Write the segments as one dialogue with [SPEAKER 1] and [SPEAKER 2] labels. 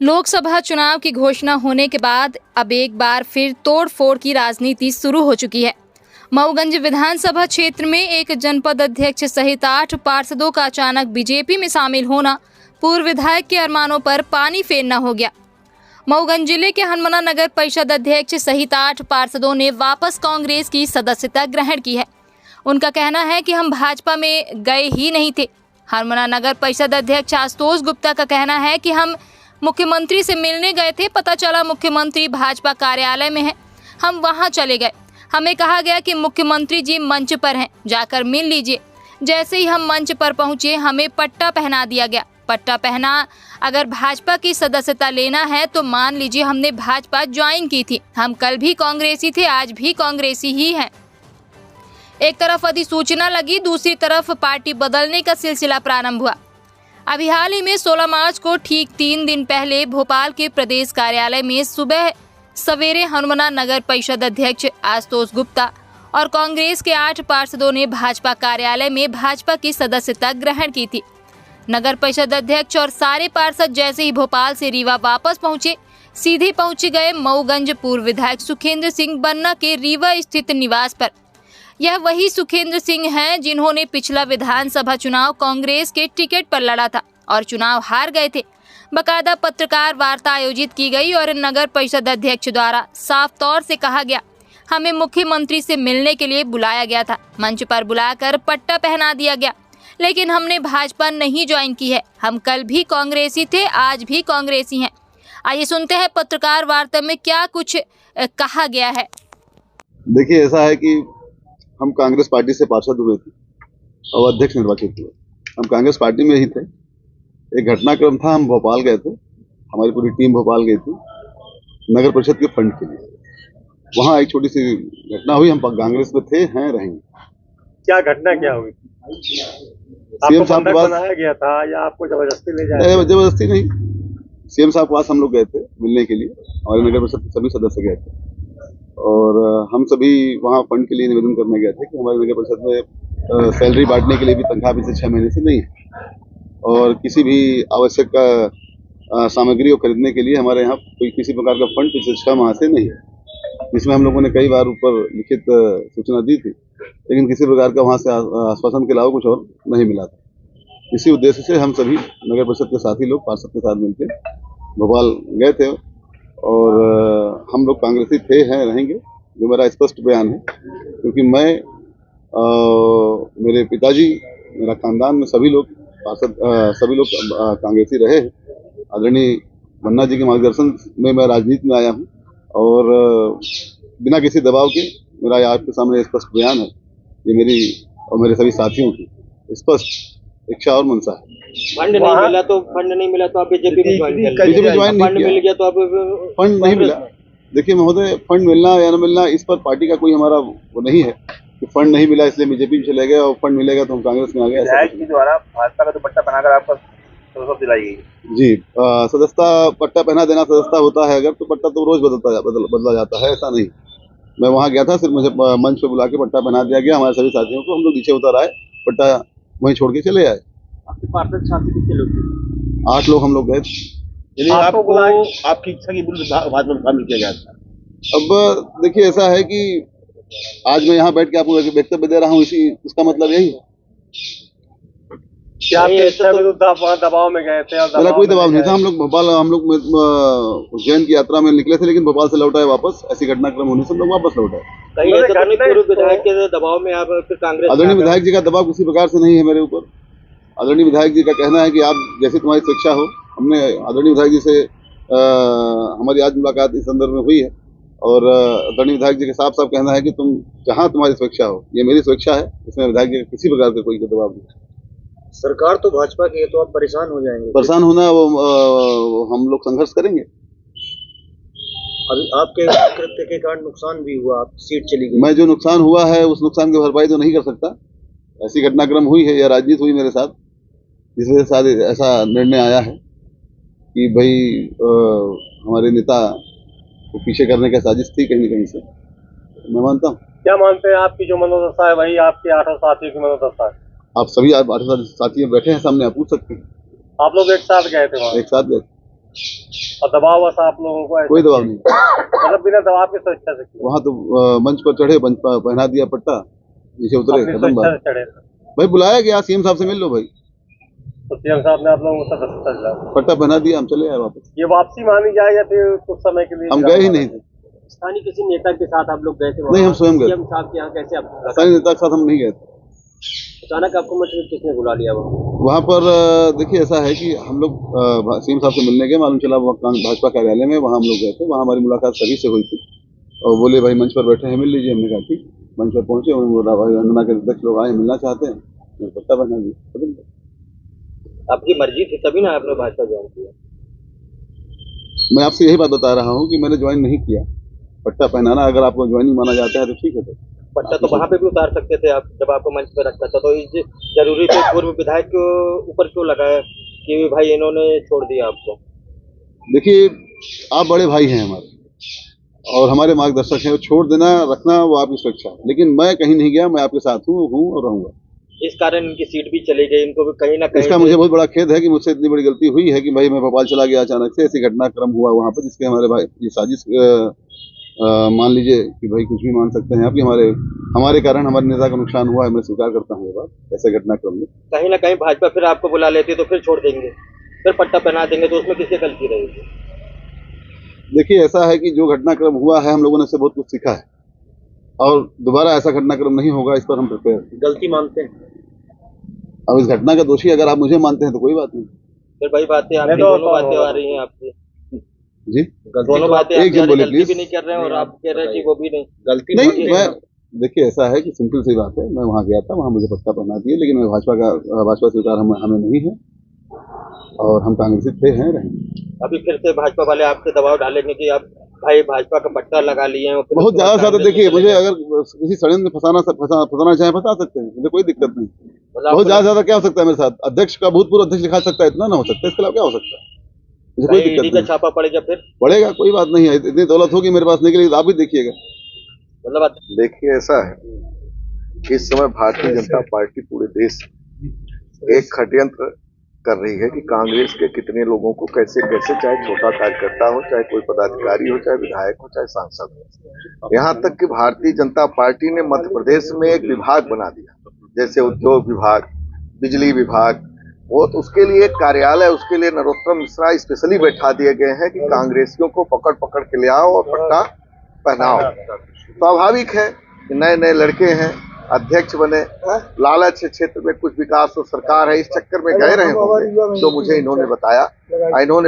[SPEAKER 1] लोकसभा चुनाव की घोषणा होने के बाद अब एक बार फिर तोड़फोड़ की राजनीति शुरू हो चुकी है। मऊगंज विधानसभा क्षेत्र में एक जनपद अध्यक्ष सहित 8 पार्षदों का अचानक बीजेपी में शामिल होना पूर्व विधायक के अरमानों पर पानी फेरना हो गया। मऊगंज जिले के हनुमाना नगर परिषद अध्यक्ष सहित 8 पार्षदों ने वापस कांग्रेस की सदस्यता ग्रहण की है। उनका कहना है कि हम भाजपा में गए ही नहीं थे। हनुमाना नगर परिषद अध्यक्ष आशुतोष गुप्ता का कहना है कि हम मुख्यमंत्री से मिलने गए थे, पता चला मुख्यमंत्री भाजपा कार्यालय में है। हम वहां चले गए, हमें कहा गया कि मुख्यमंत्री जी मंच पर हैं, जाकर मिल लीजिए। जैसे ही हम मंच पर पहुंचे हमें पट्टा पहना दिया गया। पट्टा पहना, अगर भाजपा की सदस्यता लेना है तो मान लीजिए हमने भाजपा ज्वाइन की थी। हम कल भी कांग्रेसी थे, आज भी कांग्रेसी ही हैं। एक तरफ अधिसूचना लगी, दूसरी तरफ पार्टी बदलने का सिलसिला प्रारंभ हुआ। अभी हाल ही में 16 मार्च को ठीक 3 दिन पहले भोपाल के प्रदेश कार्यालय में सुबह सवेरे हनुमाना नगर परिषद अध्यक्ष आशुतोष गुप्ता और कांग्रेस के 8 पार्षदों ने भाजपा कार्यालय में भाजपा की सदस्यता ग्रहण की थी। नगर परिषद अध्यक्ष और सारे पार्षद जैसे ही भोपाल से रीवा वापस पहुंचे, सीधे पहुंच गए मऊगंज पूर्व विधायक सुखेंद्र सिंह बन्ना के रीवा स्थित निवास पर। यह वही सुखेंद्र सिंह हैं जिन्होंने पिछला विधानसभा चुनाव कांग्रेस के टिकट पर लड़ा था और चुनाव हार गए थे। बकायदा पत्रकार वार्ता आयोजित की गई और नगर परिषद अध्यक्ष द्वारा साफ तौर से कहा गया, हमें मुख्यमंत्री से मिलने के लिए बुलाया गया था। मंच पर बुलाकर पट्टा पहना दिया गया, लेकिन हमने भाजपा नहीं ज्वाइन की है। हम कल भी कांग्रेसी थे, आज भी कांग्रेसी हैं। आइए सुनते हैं पत्रकार वार्ता में क्या कुछ कहा गया है।
[SPEAKER 2] देखिए, ऐसा है कि हम कांग्रेस पार्टी से पार्षद हुए थे और अध्यक्ष निर्वाचित हुए। हम कांग्रेस पार्टी में ही थे। एक घटनाक्रम था, हम भोपाल गए थे, हमारी पूरी टीम भोपाल गई थी नगर परिषद के फंड के लिए। वहाँ एक छोटी सी घटना हुई, हम कांग्रेस में थे, हैं, रहेंगे।
[SPEAKER 3] क्या घटना क्या हुई?
[SPEAKER 2] सीएम साहब के पास
[SPEAKER 3] बनाया गया था या आपको जबरदस्ती ले जाया?
[SPEAKER 2] जबरदस्ती नहीं, सीएम साहब के पास हम लोग गए थे मिलने के लिए। हमारे नगर परिषद के सभी सदस्य गए थे और हम सभी वहाँ फंड के लिए निवेदन करने गए थे कि हमारे नगर परिषद में सैलरी बांटने के लिए भी तनख्वाह पिछले 6 महीने से नहीं है और किसी भी आवश्यक सामग्री को खरीदने के लिए हमारे यहाँ कोई किसी प्रकार का फंड पिछले 6 माह से नहीं है। इसमें हम लोगों ने कई बार ऊपर लिखित सूचना दी थी, लेकिन किसी प्रकार का वहाँ से आश्वासन के अलावा कुछ और नहीं मिला था। इसी उद्देश्य से हम सभी नगर परिषद के साथी लोग पार्षद के साथ मिलकर भोपाल गए थे और हम लोग कांग्रेसी थे, हैं, रहेंगे, जो मेरा स्पष्ट बयान है। क्योंकि मैं मेरे पिताजी, मेरा खानदान में सभी लोग पार्षद, सभी लोग कांग्रेसी रहे हैं। आदरणीय बन्ना जी के मार्गदर्शन में मैं राजनीति में आया हूं और बिना किसी दबाव के मेरा आपके सामने स्पष्ट बयान है। ये मेरी और मेरे सभी साथियों की स्पष्ट इच्छा और मंशा है।
[SPEAKER 3] फंड नहीं मिला तो आप बीजेपी में ज्वाइन
[SPEAKER 2] फंड मिल गया तो आप फंड नहीं मिला। देखिए महोदय, फंड मिलना या न मिलना इस पर पार्टी का कोई हमारा वो नहीं है कि फंड नहीं मिला इसलिए बीजेपी में चले गए और फंड मिलेगा तो हम कांग्रेस में आ गए।
[SPEAKER 3] विधायक जी द्वारा भाजपा का दुपट्टा बनाकर आपको सदस्यता दिलाई गई।
[SPEAKER 2] जी, सदस्यता पट्टा पहना देना सदस्यता होता है अगर, तो पट्टा तो रोज बदला जाता है, ऐसा नहीं। मैं वहाँ गया था, सिर्फ मुझे मंच पे बुला के पट्टा पहना दिया गया। हमारे सभी साथियों को हम लोग नीचे उतर आए, पट्टा वहीं छोड़ के चले आए।
[SPEAKER 3] आपके पार्षद साथी कितने लोग थे?
[SPEAKER 2] 8 लोग हम लोग गए थे।
[SPEAKER 3] आपको आपकी इच्छा की भाजपा में शामिल किया गया था।
[SPEAKER 2] अब देखिए, ऐसा है कि आज मैं यहाँ बैठ के आपको वक्तव्य दे रहा हूँ, इसका मतलब यही है।
[SPEAKER 3] क्या दबाव में गए थे?
[SPEAKER 2] मेरा कोई दबाव नहीं था। हम लोग भोपाल, हम लोग उज्जैन की यात्रा में निकले थे, लेकिन भोपाल से लौट आए वापस। ऐसी घटनाक्रम होने से हम लोग वापस लौट आए।
[SPEAKER 3] पूर्व विधायक के दबाव में आप फिर कांग्रेस?
[SPEAKER 2] आदरणीय विधायक जी का दबाव किसी प्रकार से नहीं है मेरे ऊपर। आदरणीय विधायक जी का कहना है कि आप जैसे तुम्हारी स्वेच्छा हो। हमने आदरणीय विधायक जी से हमारी आज मुलाकात इस संदर्भ में हुई है और आदरणीय विधायक जी के साफ साफ कहना है कि तुम जहाँ तुम्हारी स्वेच्छा हो, ये मेरी स्वेच्छा है। इसमें विधायक जी का किसी प्रकार का कोई दबाव नहीं।
[SPEAKER 3] सरकार तो भाजपा की है, तो आप परेशान हो जाएंगे।
[SPEAKER 2] परेशान होना वो हम लोग संघर्ष करेंगे।
[SPEAKER 3] अभी आपके कृत्य के कारण नुकसान भी हुआ, आप सीट चली गई।
[SPEAKER 2] मैं जो नुकसान हुआ है उस नुकसान की भरपाई तो नहीं कर सकता। ऐसी घटनाक्रम हुई है या राजनीति हुई मेरे साथ, जिस वजह से ऐसा निर्णय आया है कि भाई हमारे नेता को पीछे करने का साजिश थी कहीं न कहीं से, मैं मानता हूँ।
[SPEAKER 3] क्या मानते हैं? आपकी जो मनोदशा है वही आपके 8 साथियों की मनोदशा है।
[SPEAKER 2] आप सभी 8 साथी बैठे हैं सामने, आप पूछ सकते हैं।
[SPEAKER 3] आप लोग एक साथ गए थे वहाँ?
[SPEAKER 2] एक साथ गए।
[SPEAKER 3] और दबाव वैसा आप लोगों को
[SPEAKER 2] कोई दबाव नहीं।
[SPEAKER 3] मतलब बिना दबाव के स्वेच्छा से किया?
[SPEAKER 2] वहाँ तो मंच पर चढ़े, मंच पर पहना दिया पट्टा, नीचे उतरे,
[SPEAKER 3] अपनी
[SPEAKER 2] खत्म
[SPEAKER 3] स्वेच्छा
[SPEAKER 2] बात।
[SPEAKER 3] से चढ़े?
[SPEAKER 2] भाई बुलाया गया, सीएम साहब से मिल लो भाई,
[SPEAKER 3] तो सीएम साहब ने आप लोगों को सदस्यता दिला?
[SPEAKER 2] पट्टा पहना दिया, हम चले आए वापस।
[SPEAKER 3] ये वापसी मानी जाए या फिर कुछ समय के लिए?
[SPEAKER 2] हम गए ही नहीं थे।
[SPEAKER 3] स्थानीय किसी नेता के साथ आप लोग गए थे?
[SPEAKER 2] नहीं, हम स्वयं गए।
[SPEAKER 3] सीएम साहब के यहाँ कैसे आप?
[SPEAKER 2] स्थानीय नेता के साथ हम नहीं गए थे।
[SPEAKER 3] अचानक आपको मंच में किसने बुला लिया?
[SPEAKER 2] वहाँ पर देखिए ऐसा है कि हम लोग सीएम साहब से मिलने गए, मालूम चला भाजपा कार्यालय में, वहाँ हम लोग गए थे। वहाँ हमारी मुलाकात सभी से हुई थी और बोले भाई मंच पर बैठे हैं, मिल लीजिए। हमने कहा ठीक। मंच पर पहुंचे, उन्होंने बोला भाई वंदना के अध्यक्ष लोग आए, मिलना चाहते हैं, मैंने पट्टा बना दिया।
[SPEAKER 3] आपकी मर्जी थी तभी ना आपने भाजपा ज्वाइन किया?
[SPEAKER 2] मैं आपसे यही बात बता रहा हूँ कि मैंने ज्वाइन नहीं किया। पट्टा पहनाना अगर आपको ज्वाइनिंग माना जाता है तो ठीक है। तो
[SPEAKER 3] पट्टा तो वहाँ पे भी उतार सकते थे आप, जब आपको मंच पे रखा था। तो ये जरूरी थे पूर्व विधायक के ऊपर क्यों लगाया कि भाई इन्होंने छोड़ दिया आपको?
[SPEAKER 2] देखिए, आप बड़े भाई हैं हमारे और हमारे मार्गदर्शक हैं, छोड़ देना रखना वो आपकी स्वेच्छा है, लेकिन मैं कहीं नहीं गया। मैं आपके साथ हूँ और रहूंगा।
[SPEAKER 3] इस कारण इनकी सीट भी चली गई, इनको भी कहीं ना कहीं।
[SPEAKER 2] इसका मुझे बहुत बड़ा खेद है कि मुझसे इतनी बड़ी गलती हुई है कि भाई मैं भोपाल चला गया अचानक से, ऐसी घटनाक्रम हुआ वहाँ पर जिसके हमारे भाई ये साजिश मान लीजिए कि भाई कुछ भी मान सकते हैं आप कि हमारे कारण हमारे नेता का नुकसान हुआ है। मैं स्वीकार करता हूँ ये बात। ऐसे घटनाक्रम में
[SPEAKER 3] कहीं ना कहीं भाजपा फिर आपको बुला लेती तो फिर छोड़ देंगे, फिर पट्टा पहना देंगे, तो उसमें किसकी गलती रहेगी?
[SPEAKER 2] देखिए ऐसा है कि जो घटनाक्रम हुआ है हम लोगों ने इससे बहुत कुछ सीखा है और दोबारा ऐसा घटनाक्रम नहीं होगा, इस पर हम प्रिपेयर।
[SPEAKER 3] गलती मानते हैं?
[SPEAKER 2] अब इस घटना का दोषी अगर आप मुझे मानते हैं तो कोई बात नहीं।
[SPEAKER 3] फिर वही बातें आपकी दोनों बातें आ रही हैं आपकी
[SPEAKER 2] जी,
[SPEAKER 3] दोनों बातें
[SPEAKER 2] एक जन बोले
[SPEAKER 3] गलती
[SPEAKER 2] प्लीज।
[SPEAKER 3] भी नहीं कर रहे हैं और आप कह रहे हैं कि वो भी नहीं गलती
[SPEAKER 2] नहीं, मैं देखिए ऐसा है कि सिंपल सी बात है, मैं वहाँ गया था, वहाँ मुझे पट्टा पहना दिए, लेकिन मैं भाजपा स्वीकार हमें नहीं है और हम कांग्रेसी थे हैं रहेंगे।
[SPEAKER 3] अभी फिर से भाजपा वाले आपसे दबाव डालेंगे कि आप भाई भाजपा का पट्टा लगा लिए हैं?
[SPEAKER 2] बहुत ज्यादा देखिए, मुझे अगर किसी षड्यंत्र में फंसाना चाहे फंसा सकते हैं, मुझे कोई दिक्कत नहीं। बहुत ज्यादा क्या हो सकता है मेरे साथ? अध्यक्ष का भूतपूर्व अध्यक्ष लिखा सकता है, इतना ना हो सकता है, इसके अलावा क्या हो सकता है? मुझे कोई दिक्कत नहीं।
[SPEAKER 3] छापा पड़ेगा? फिर
[SPEAKER 2] पड़ेगा, कोई बात नहीं है। इतनी दौलत होगी मेरे पास निकलेगी तो आप भी देखिएगा।
[SPEAKER 3] मतलब
[SPEAKER 4] देखिए ऐसा है, इस समय भारतीय जनता पार्टी पूरे देश एक षड्यंत्र कर रही है कि कांग्रेस के कितने लोगों को कैसे कैसे, चाहे छोटा कार्यकर्ता हो, चाहे कोई पदाधिकारी हो, चाहे विधायक हो, चाहे सांसद हो, यहाँ तक कि भारतीय जनता पार्टी ने मध्य प्रदेश में एक विभाग बना दिया, जैसे उद्योग विभाग, बिजली विभाग, वो तो उसके लिए एक कार्यालय, उसके लिए नरोत्तम मिश्रा स्पेशली बैठा दिए गए हैं कि कांग्रेसियों को पकड़ पकड़ के ले आओ और पट्टा पहनाओ। स्वाभाविक है कि नए नए लड़के हैं, अध्यक्ष बने, लालच क्षेत्र में कुछ विकास और सरकार है, इस चक्कर में गए रहे होंगे। जो मुझे इन्होंने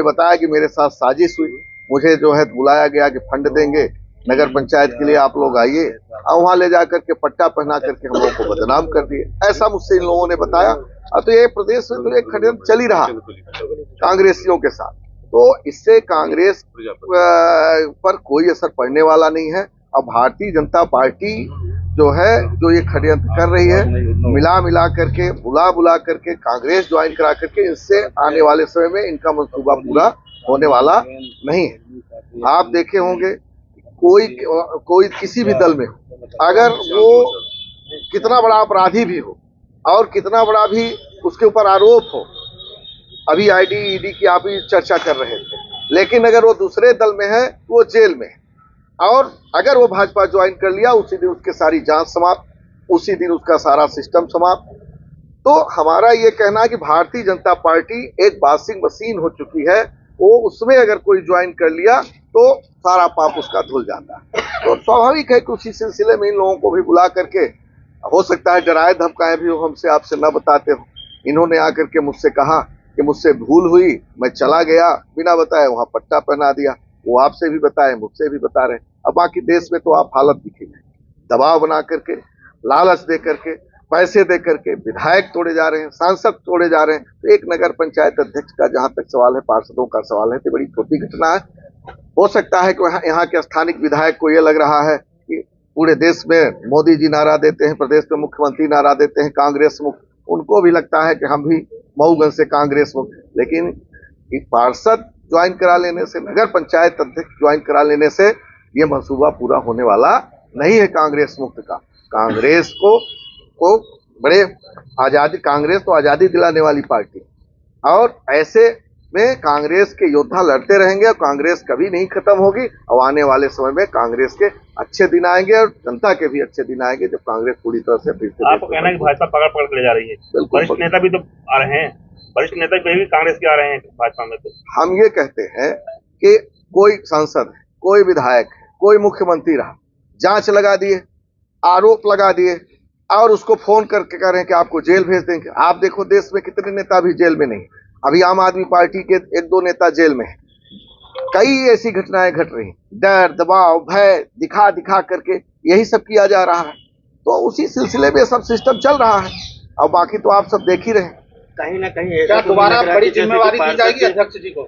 [SPEAKER 4] बताया कि मेरे साथ साजिश हुई, मुझे जो है बुलाया गया कि फंड देंगे नगर पंचायत के लिए, आप लोग आइए, और वहां ले जाकर के पट्टा पहना करके हम लोगों को बदनाम कर दिए, ऐसा मुझसे इन लोगों ने बताया। तो ये प्रदेश में तो एक षड्यंत्र चल ही रहा कांग्रेसियों के साथ, तो इससे कांग्रेस पर कोई असर पड़ने वाला नहीं है। अब भारतीय जनता पार्टी जो है, जो ये षड्यंत्र कर रही है, मिला करके बुला करके कांग्रेस ज्वाइन करा करके, इससे आने वाले समय में इनका मंसूबा पूरा होने वाला नहीं है। आप देखे होंगे कोई किसी भी दल में हो, अगर वो कितना बड़ा अपराधी भी हो और कितना बड़ा भी उसके ऊपर आरोप हो, अभी आईडी ईडी की आप ही चर्चा कर रहे थे, लेकिन अगर वो दूसरे दल में है वो जेल में है, और अगर वो भाजपा ज्वाइन कर लिया उसी दिन उसके सारी जांच समाप्त, उसी दिन उसका सारा सिस्टम समाप्त। तो हमारा ये कहना है कि भारतीय जनता पार्टी एक वॉशिंग मशीन हो चुकी है, वो उसमें अगर कोई ज्वाइन कर लिया तो सारा पाप उसका धुल जाता है। तो स्वाभाविक है कि उसी सिलसिले में इन लोगों को भी बुला करके, हो सकता है डराए धमकाए भी हो, हमसे आपसे न बताते हो। इन्होंने आकर के मुझसे कहा कि मुझसे भूल हुई, मैं चला गया बिना बताए, वहां पट्टा पहना दिया। वो आपसे भी बताए, मुझसे भी बता रहे। अब बाकी देश में तो आप हालत दिखी है, दबाव बना करके, लालच दे करके, पैसे दे करके विधायक तोड़े जा रहे हैं, सांसद तोड़े जा रहे हैं। तो एक नगर पंचायत अध्यक्ष का जहां तक सवाल है, पार्षदों का सवाल है, तो बड़ी छोटी घटना है। हो सकता है कि यहाँ के स्थानिक विधायक को ये लग रहा है कि पूरे देश में मोदी जी नारा देते हैं, प्रदेश में मुख्यमंत्री नारा देते हैं कांग्रेस मुक्त, उनको भी लगता है कि हम भी मऊगंज से कांग्रेस मुक्त। लेकिन एक पार्षद ज्वाइन करा लेने से, नगर पंचायत अध्यक्ष ज्वाइन करा लेने से ये मंसूबा पूरा होने वाला नहीं है कांग्रेस मुक्त का। कांग्रेस को बड़े आजादी, कांग्रेस तो आजादी दिलाने वाली पार्टी, और ऐसे में कांग्रेस के योद्धा लड़ते रहेंगे और कांग्रेस कभी नहीं खत्म होगी। और आने वाले समय में कांग्रेस के अच्छे दिन आएंगे और जनता के भी अच्छे दिन आएंगे जब कांग्रेस पूरी तरह से फिर से
[SPEAKER 5] आपको कहना है कि भाजपा पकड़ पकड़ के ले जा रही है,
[SPEAKER 4] बिल्कुल।
[SPEAKER 5] वरिष्ठ नेता भी तो आ रहे हैं, वरिष्ठ नेता भी कांग्रेस के आ रहे हैं भाजपा में। तो
[SPEAKER 4] हम ये कहते हैं कि कोई सांसद है, कोई विधायक है, कोई मुख्यमंत्री रहा, जांच लगा दिए, आरोप लगा दिए और उसको फोन करके कह रहे हैं कि आपको जेल भेज देंगे। आप देखो देश में कितने नेता भी जेल में नहीं, अभी आम आदमी पार्टी के 1-2 नेता जेल में हैं। कई ऐसी घटनाएं घट रही, डर, दबाव, भय दिखा दिखा करके यही सब किया जा रहा है। तो उसी सिलसिले में सब सिस्टम चल रहा है और बाकी तो आप सब देख ही रहे हैं।
[SPEAKER 3] कहीं ना कहीं
[SPEAKER 6] क्या दोबारा बड़ी जिम्मेवारी दी जाएगी अध्यक्ष जी को?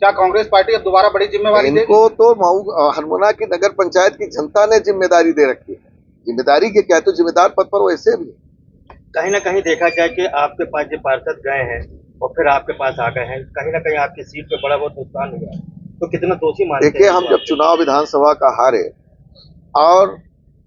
[SPEAKER 6] क्या कांग्रेस पार्टी अब दोबारा बड़ी जिम्मेवारी देगी?
[SPEAKER 4] इनको तो मऊ हरमोना की नगर पंचायत की जनता ने जिम्मेदारी दे रखी है। जिम्मेदारी के क्या, तो जिम्मेदार पद पर वो ऐसे भी।
[SPEAKER 3] कहीं ना कहीं देखा जाए कि आपके पास जो पार्षद गए हैं और फिर आपके पास आ गए हैं, कहीं ना कहीं आपकी सीट पे बड़ा बहुत नुकसान हुआ है, तो कितना दोषी मानते हैं?
[SPEAKER 4] देखिए, हम जब चुनाव विधानसभा का हारे और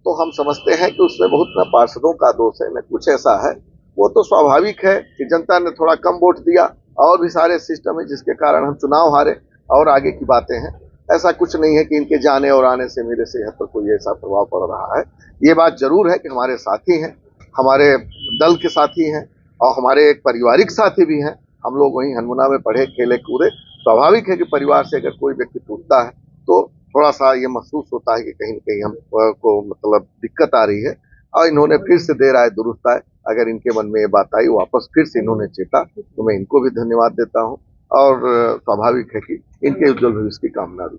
[SPEAKER 4] तो हम समझते हैं कि उसमें बहुत न पार्षदों का दोष है न कुछ ऐसा है। वो तो स्वाभाविक है कि जनता ने थोड़ा कम वोट दिया और भी सारे सिस्टम है जिसके कारण हम चुनाव हारे और आगे की बातें हैं। ऐसा कुछ नहीं है कि इनके जाने और आने से मेरे सेहत पर कोई ऐसा प्रभाव पड़ रहा है। ये बात जरूर है कि हमारे साथी हैं, हमारे दल के साथी हैं और हमारे एक पारिवारिक साथी भी हैं। हम लोग वहीं हरमुना में पढ़े खेले कूदे। स्वाभाविक है कि परिवार से अगर कोई व्यक्ति टूटता है तो थोड़ा सा ये महसूस होता है कि कहीं न कहीं हम को मतलब दिक्कत आ रही है। और इन्होंने फिर से देर आए दुरुस्त आए, अगर इनके मन में ये बात आई वापस फिर से इन्होंने चेता, तो मैं इनको भी धन्यवाद देता हूँ और स्वाभाविक है कि इनके उज्जवल भविष्य की कामना भी।